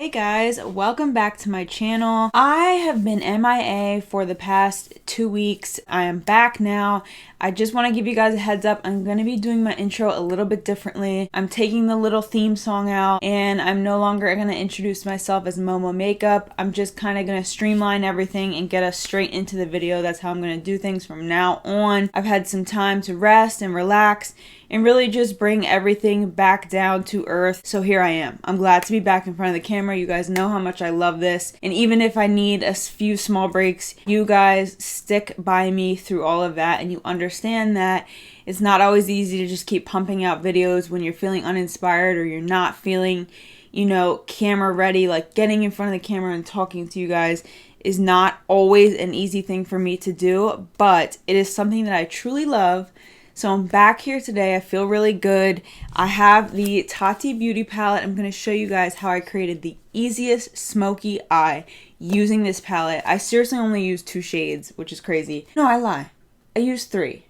Hey guys, welcome back to my channel. I have been MIA for the past 2 weeks. I am back now. I just want to give you guys a heads up. I'm going to be doing my intro a little bit differently. I'm taking the little theme song out and I'm no longer going to introduce myself as Momomakeup. I'm just kind of going to streamline everything and get us straight into the video. That's how I'm going to do things from now on. I've had some time to rest and relax and really just bring everything back down to earth. So here I am. I'm glad to be back in front of the camera. You guys know how much I love this. And even if I need a few small breaks, you guys stick by me through all of that and you understand that it's not always easy to just keep pumping out videos when you're feeling uninspired or you're not feeling, camera ready. Like getting in front of the camera and talking to you guys is not always an easy thing for me to do, but it is something that I truly love. So I'm back here today. I feel really good. I have the Tati beauty palette. I'm going to show you guys how I created the easiest smoky eye using this palette. I seriously only used 2 shades, which is crazy. No, I lie. I used 3,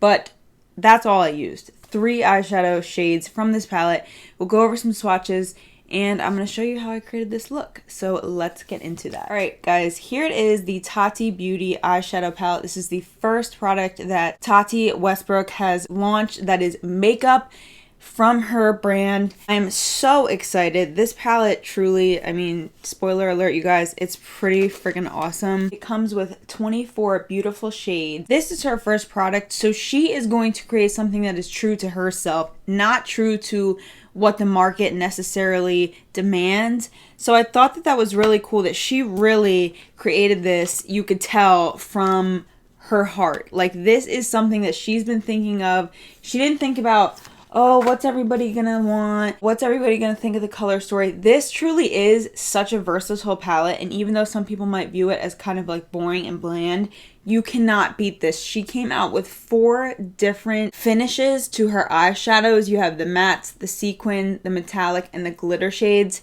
but that's all I used. 3 eyeshadow shades from this palette. We'll go over some swatches and I'm going to show you how I created this look. So let's get into that. All right, guys, here it is, the Tati Beauty eyeshadow palette. This is the first product that Tati Westbrook has launched that is makeup from her brand. I am so excited. This palette truly, spoiler alert, you guys, it's pretty freaking awesome. It comes with 24 beautiful shades. This is her first product, so she is going to create something that is true to herself, not true to what the market necessarily demands. So I thought that that was really cool that she really created this. You could tell from her heart. Like, this is something that she's been thinking of. She didn't think about, oh, what's everybody gonna want? What's everybody gonna think of the color story? This truly is such a versatile palette, and even though some people might view it as kind of like boring and bland, you cannot beat this. She came out with 4 different finishes to her eyeshadows. You have the mattes, the sequin, the metallic, and the glitter shades.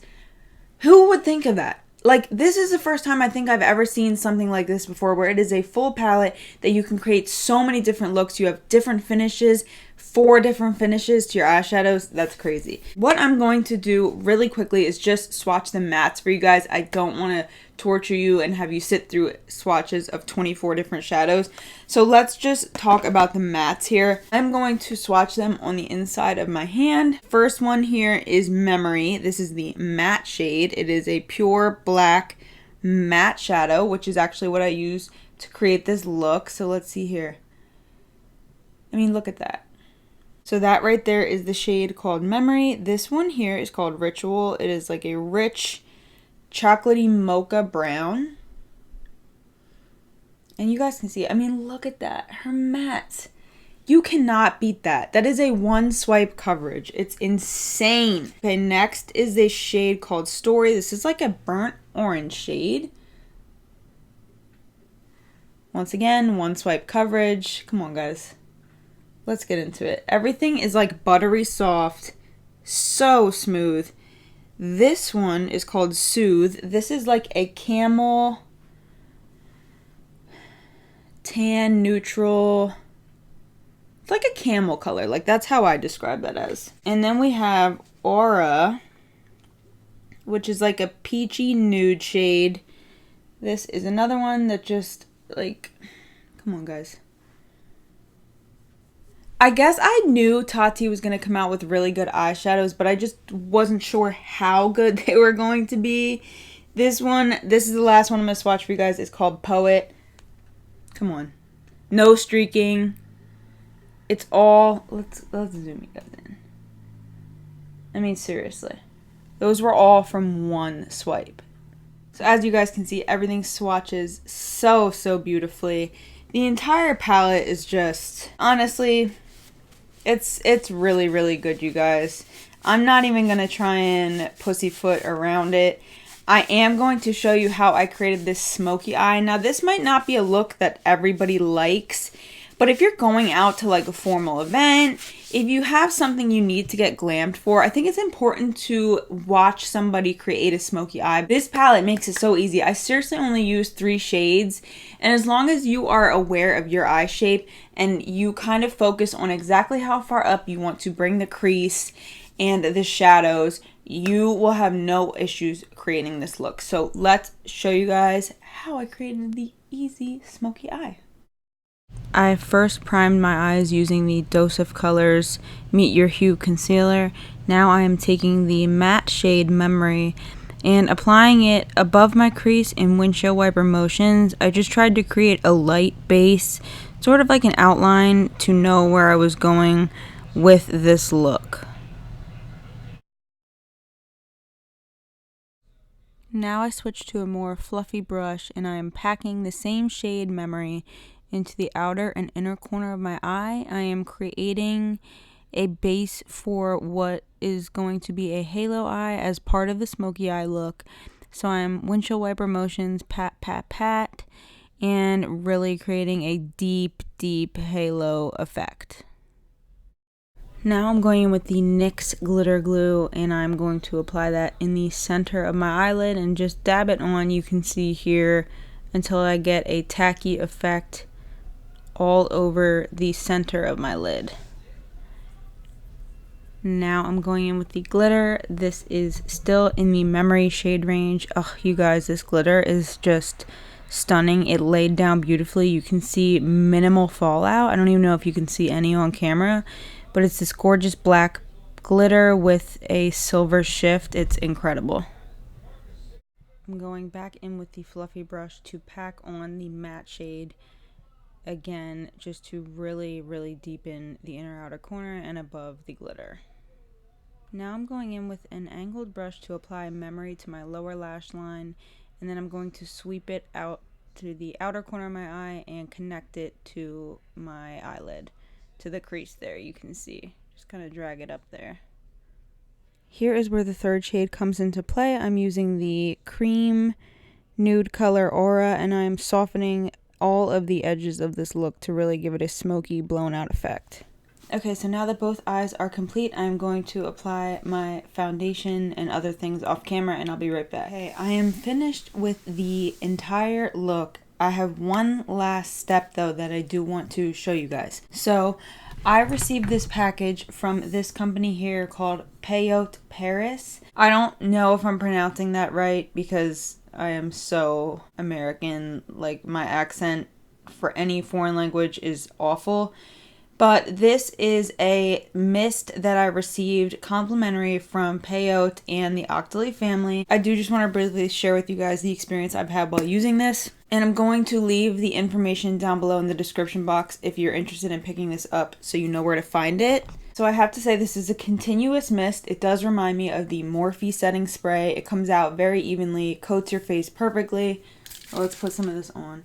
Who would think of that? Like, this is the first time I think I've ever seen something like this before, where it is a full palette that you can create so many different looks. You have different finishes, 4 different finishes to your eyeshadows. That's crazy. What I'm going to do really quickly is just swatch the mattes for you guys. I don't want to torture you and have you sit through swatches of 24 different shadows. So let's just talk about the mattes here. I'm going to swatch them on the inside of my hand. First one here is Memory. This is the matte shade. It is a pure black matte shadow, which is actually what I use to create this look. So let's see here. Look at that. So that right there is the shade called Memory. This one here is called Ritual. It is like a rich chocolatey mocha brown. And you guys can see, look at that. Her matte. You cannot beat that. That is a 1 swipe coverage. It's insane. Okay, next is a shade called Story. This is like a burnt orange shade. Once again, 1 swipe coverage. Come on, guys. Let's get into it. Everything is like buttery soft, so smooth. This one is called Soothe. This is like a camel tan neutral. It's like a camel color. Like, that's how I describe that as. And then we have Aura, which is like a peachy nude shade. This is another one that just like, come on, guys. I guess I knew Tati was going to come out with really good eyeshadows, but I just wasn't sure how good they were going to be. This is the last one I'm going to swatch for you guys. It's called Poet. Come on. No streaking. It's all, let's zoom you guys in. Seriously. Those were all from 1 swipe. So as you guys can see, everything swatches so, so beautifully. The entire palette is just, honestly, it's really, really good, you guys. I'm not even going to try and pussyfoot around it. I am going to show you how I created this smoky eye. Now, this might not be a look that everybody likes, but if you're going out to like a formal event, if you have something you need to get glammed for, I think it's important to watch somebody create a smoky eye. This palette makes it so easy. I seriously only use 3 shades, and as long as you are aware of your eye shape and you kind of focus on exactly how far up you want to bring the crease and the shadows, you will have no issues creating this look. So let's show you guys how I created the easy smoky eye. I first primed my eyes using the Dose of Colors Meet Your Hue Concealer. Now I am taking the matte shade Memory and applying it above my crease in windshield wiper motions. I just tried to create a light base, sort of like an outline, to know where I was going with this look. Now I switch to a more fluffy brush and I am packing the same shade Memory into the outer and inner corner of my eye. I am creating a base for what is going to be a halo eye as part of the smoky eye look. So I'm windshield wiper motions, pat, pat, pat, and really creating a deep, deep halo effect. Now I'm going in with the NYX glitter glue and I'm going to apply that in the center of my eyelid and just dab it on, you can see here, until I get a tacky effect all over the center of my lid. Now I'm going in with the glitter. This is still in the Memory shade range. Oh, you guys, this glitter is just stunning. It laid down beautifully. You can see minimal fallout. I don't even know if you can see any on camera, but it's this gorgeous black glitter with a silver shift. It's incredible. I'm going back in with the fluffy brush to pack on the matte shade again, just to really, really deepen the inner outer corner and above the glitter. Now I'm going in with an angled brush to apply Memory to my lower lash line, and then I'm going to sweep it out to the outer corner of my eye and connect it to my eyelid, to the crease there, you can see. Just kind of drag it up there. Here is where the third shade comes into play. I'm using the cream nude color Aura, and I'm softening all of the edges of this look to really give it a smoky, blown out effect. Okay, so now that both eyes are complete, I'm going to apply my foundation and other things off camera, and I'll be right back. Okay, I am finished with the entire look. I have one last step though that I do want to show you guys. So I received this package from this company here called PAYOT Paris. I don't know if I'm pronouncing that right because I am so American, like my accent for any foreign language is awful. But this is a mist that I received complimentary from PAYOT and the Octoly family. I do just want to briefly share with you guys the experience I've had while using this. And I'm going to leave the information down below in the description box if you're interested in picking this up so you know where to find it. So I have to say this is a continuous mist. It does remind me of the Morphe setting spray. It comes out very evenly, coats your face perfectly. Well, let's put some of this on.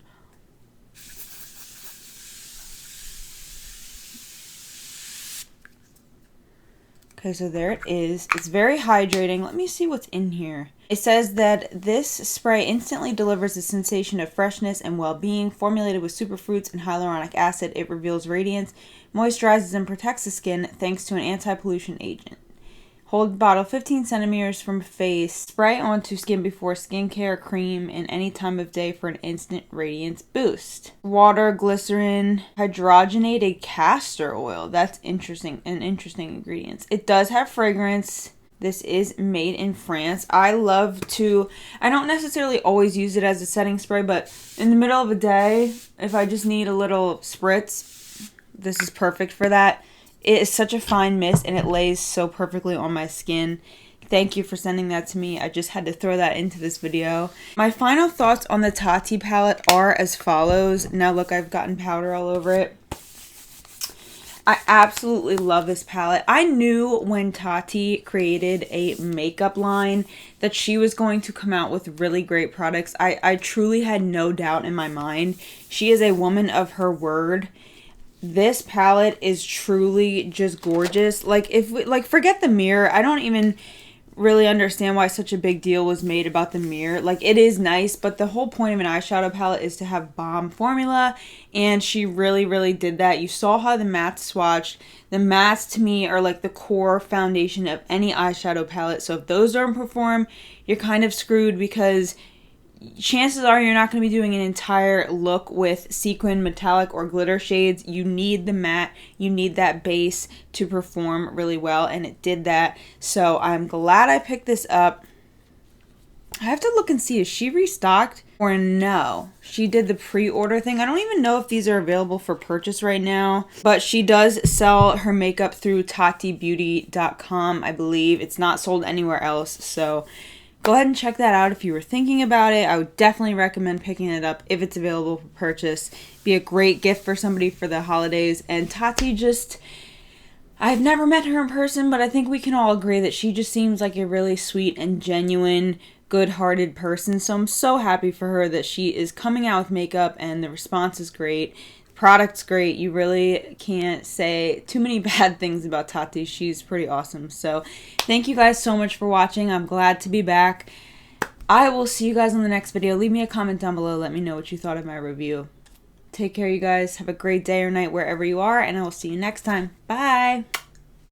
Okay, so there it is. It's very hydrating. Let me see what's in here. It says that this spray instantly delivers a sensation of freshness and well-being. Formulated with superfruits and hyaluronic acid, it reveals radiance, moisturizes and protects the skin thanks to an anti-pollution agent. Hold bottle 15 centimeters from face. Spray onto skin before skincare, cream, and any time of day for an instant radiance boost. Water, glycerin, hydrogenated castor oil. That's interesting. An interesting ingredients. It does have fragrance. This is made in France. I don't necessarily always use it as a setting spray, but in the middle of a day, if I just need a little spritz, this is perfect for that. It is such a fine mist and it lays so perfectly on my skin. Thank you for sending that to me. I just had to throw that into this video. My final thoughts on the Tati palette are as follows. Now look, I've gotten powder all over it. I absolutely love this palette. I knew when Tati created a makeup line that she was going to come out with really great products. I truly had no doubt in my mind. She is a woman of her word. This palette is truly just gorgeous. Like, forget the mirror. I don't even really understand why such a big deal was made about the mirror. Like, it is nice, but the whole point of an eyeshadow palette is to have bomb formula, and she really, really did that. You saw how the mattes swatched. The mattes, to me, are like the core foundation of any eyeshadow palette, so if those don't perform, you're kind of screwed because chances are you're not going to be doing an entire look with sequin, metallic, or glitter shades. You need the matte, you need that base to perform really well, and it did that. So I'm glad I picked this up. I have to look and see, is she restocked or no? She did the pre-order thing. I don't even know if these are available for purchase right now, but she does sell her makeup through TatiBeauty.com, I believe. It's not sold anywhere else, so go ahead and check that out if you were thinking about it. I would definitely recommend picking it up if it's available for purchase. Be a great gift for somebody for the holidays. And Tati just, I've never met her in person, but I think we can all agree that she just seems like a really sweet and genuine, good-hearted person. So I'm so happy for her that she is coming out with makeup and the response is great. The product's great. You really can't say too many bad things about Tati. She's pretty awesome. So thank you guys so much for watching. I'm glad to be back. I will see you guys in the next video. Leave me a comment down below. Let me know what you thought of my review. Take care, you guys. Have a great day or night wherever you are, and I will see you next time. Bye!